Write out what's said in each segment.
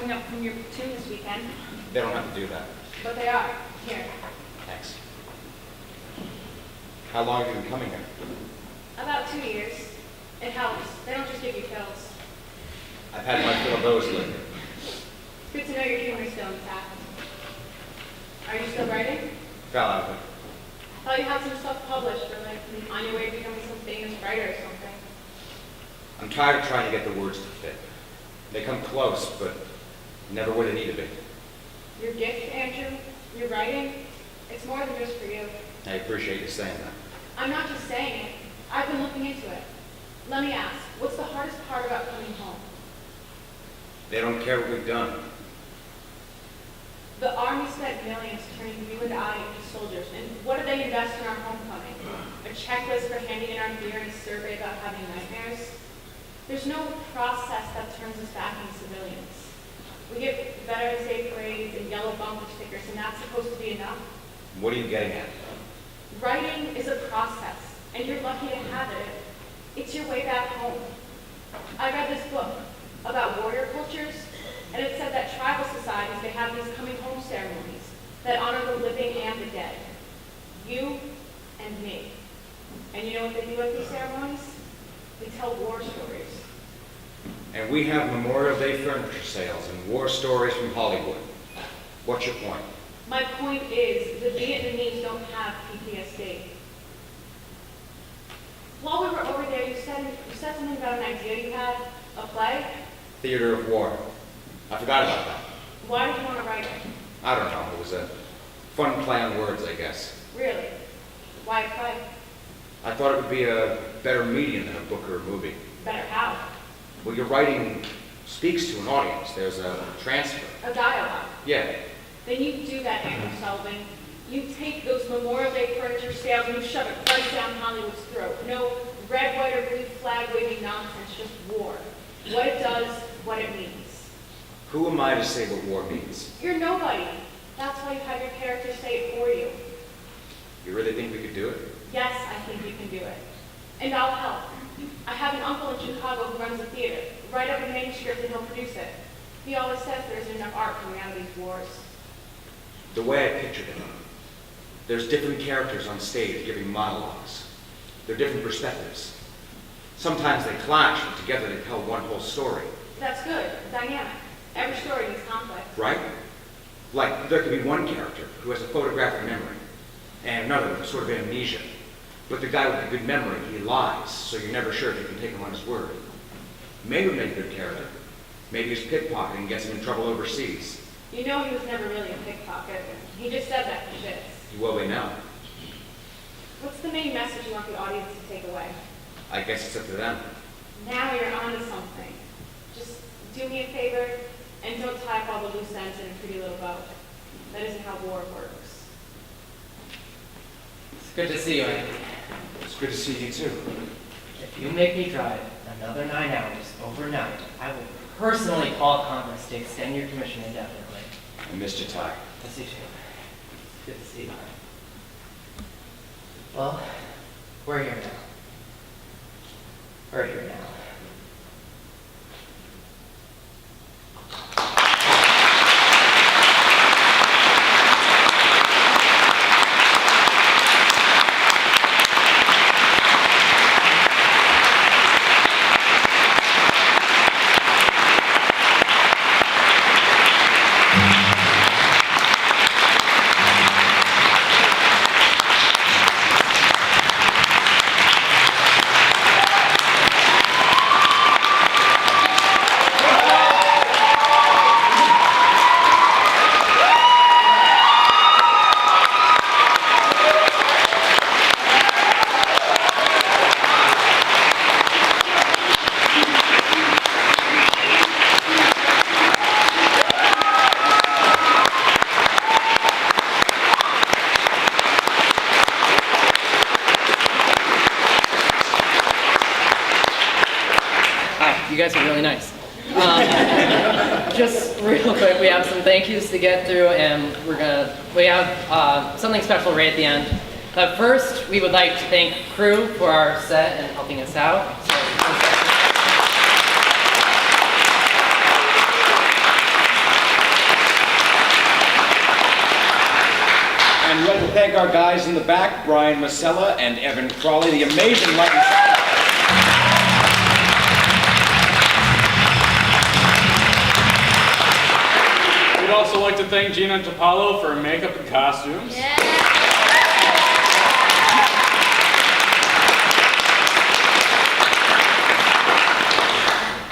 coming up from your platoon this weekend. They don't have to do that. But they are. Here. Thanks. How long have you been coming here? About 2 years. It helps. They don't just give you pills. I've had my fill of those lately. It's good to know your humor's still intact. Are you still writing? Fell out of it. I thought you had some stuff published, or like on your way to becoming some famous writer or something. I'm tired of trying to get the words to fit. They come close, but never where they need to be. Your gift, Andrew, your writing, it's more than just for you. I appreciate you saying that. I'm not just saying it. I've been looking into it. Let me ask, what's the hardest part about coming home? They don't care what we've done. The Army spent millions turning you and I into soldiers, and what do they invest in our homecoming? A checklist for handing in our gear and a survey about having nightmares? There's no process that turns us back into civilians. We get Veterans Day parades and yellow bumper stickers, and that's supposed to be enough. What are you getting at? Writing is a process, and you're lucky to have it. It's your way back home. I read this book about warrior cultures, and it said that tribal societies, they have these coming home ceremonies that honor the living and the dead. You and me. And you know what they do at these ceremonies? They tell war stories. And we have Memorial Day furniture sales and war stories from Hollywood. What's your point? My point is, the Vietnamese don't have PTSD. While we were over there, you said something about an idea you had, a play? Theater of War. I forgot about that. Why did you want to write it? I don't know. It was a fun play on words, I guess. Really? Why a play? I thought it would be a better medium than a book or a movie. Better how? Well, your writing speaks to an audience. There's a transfer. A dialogue. Yeah. Then you do that, Andrew Sullivan. You take those Memorial Day furniture sales and you shove it right down Hollywood's throat. No red, white, or blue flag waving nonsense, just war. What it does, what it means. Who am I to say what war means? You're nobody. That's why you have your characters say it for you. You really think we could do it? Yes, I think you can do it. And I'll help. I have an uncle in Chicago who runs a theater. Write up a manuscript and he'll produce it. He always says there isn't enough art coming out of these wars. The way I pictured it. There's different characters on stage giving monologues. They're different perspectives. Sometimes they clash, and together they tell one whole story. That's good. Dynamic. Every story needs conflict. Right? Like, there could be one character who has a photographic memory, and another with sort of amnesia. But the guy with the good memory, he lies, so you're never sure if you can take him on his word. Maybe would make a good character. Maybe he's pickpocketing gets him in trouble overseas. You know he was never really a pickpocket. He just said that for shits. You will be now. What's the main message you want the audience to take away? I guess it's up to them. Now you're onto something. Just do me a favor and don't tie up all the loose ends in a pretty little bow. That isn't how war works. It's good to see you, Andy. It's good to see you too. If you make me drive another 9 hours overnight, I will personally call Congress to extend your commission indefinitely. I missed your tie. Good to see you. Good to see you. Well, we're here now. We're here now. You guys are really nice. Just real quick, we have some thank yous to get through, and we have something special right at the end. But first, we would like to thank crew for our set and helping us out. So, thank our guys in the back, Brian Masella and Evan Crawley, the amazing lighting. We'd also like to thank Gina and Topalo for makeup and costumes. Yeah.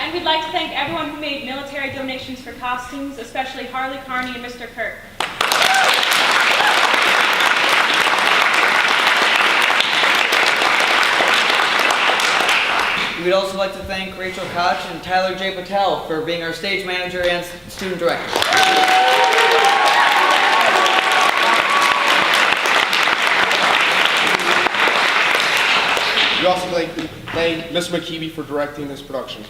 And we'd like to thank everyone who made military donations for costumes, especially Harley Carney and Mr. Kirk. We'd also like to thank Rachel Koch and Tyler J. Patel for being our stage manager and student director. We also like to thank Ms. McKeeby for directing this production.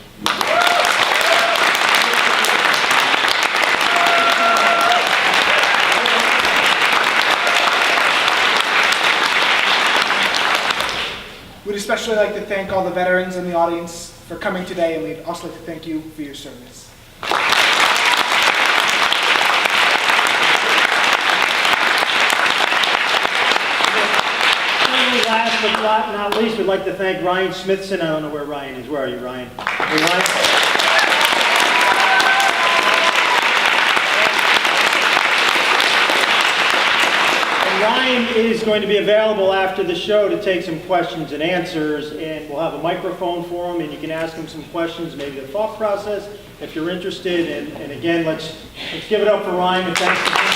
We'd especially like to thank all the veterans in the audience for coming today, and we'd also like to thank you for your service. Finally, last but not least, we'd like to thank Ryan Smithson. I don't know where Ryan is. Where are you, Ryan? Hey, Ryan. Ryan is going to be available after the show to take some questions and answers, and we'll have a microphone for him, and you can ask him some questions, maybe the thought process, if you're interested. And again, let's give it up for Ryan, and thanks for coming.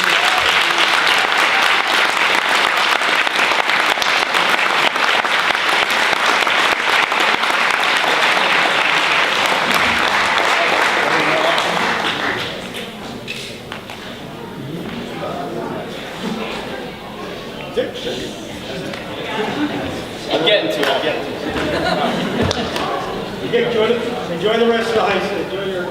I'm getting to it. Enjoy the rest of the high school. Enjoy your...